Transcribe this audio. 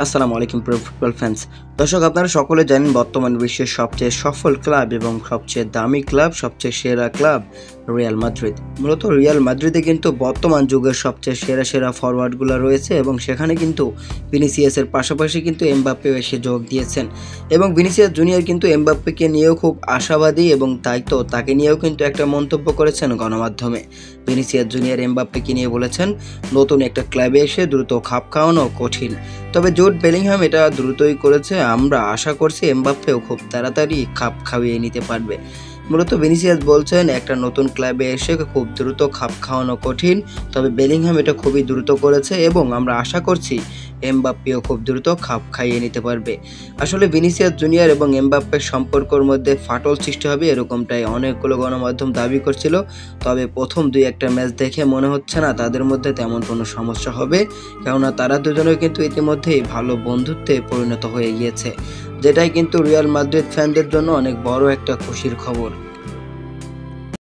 আসসালামু আলাইকুম প্রিয় ফুটবল ফ্যান্স। দর্শক, আপনারা সকলে জানেন বর্তমান বিশ্বের সবচেয়ে সফল ক্লাব এবং সবচেয়ে দামি ক্লাব, সবচেয়ে সেরা ক্লাব রিয়াল মাদ্রিদ। মূলত রিয়াল মাদ্রিদে কিন্তু বর্তমান যুগের সবচেয়ে সেরা সেরা ফরওয়ার্ডগুলো রয়েছে এবং সেখানে কিন্তু ভিনিসিয়াসের পাশাপাশি কিন্তু এমবাপ্পেও এসে যোগ দিয়েছেন এবং ভিনিসিয়াস জুনিয়র কিন্তু এমবাপ্পেকে নিয়েও খুব আশাবাদী এবং তাই তো তাকে নিয়েও কিন্তু একটা মন্তব্য করেছেন গণমাধ্যমে। ভিনিসিয়াস জুনিয়র এমবাপ্পেকে নিয়ে বলেছেন, নতুন একটা ক্লাবে এসে দ্রুত খাপ খাওয়ানো কঠিন, তবে জুড বেলিংহাম এটা দ্রুতই করেছে। আমরা আশা করছি এমবাপ্পেও খুব তাড়াতাড়ি খাপ খাইয়ে নিতে পারবে। মূলত ভিনিসিয়াস বলছেন, একটা নতুন ক্লাবে এসে খুব দ্রুত খাপ খাওয়ানো কঠিন, তবে বেলিংহাম এটা খুবই দ্রুত করেছে এবং আমরা আশা করছি এমবাপ্পেও খুব দ্রুত খাপ খাইয়ে নিতে পারবে। আসলে ভিনিসিয়াস জুনিয়র এবং এমবাপ্পের সম্পর্কের মধ্যে ফাটল সৃষ্টি হবে এরকমটাই অনেকগুলো গণমাধ্যম দাবি করছিল, তবে প্রথম দুই একটা ম্যাচ দেখে মনে হচ্ছে না তাদের মধ্যে তেমন কোনো সমস্যা হবে, কেননা তারা দুজনেও কিন্তু ইতিমধ্যেই ভালো বন্ধুত্বে পরিণত হয়ে গিয়েছে, যেটাই কিন্তু রিয়াল মাদ্রিদ ফ্যানদের জন্য অনেক বড় একটা খুশির খবর।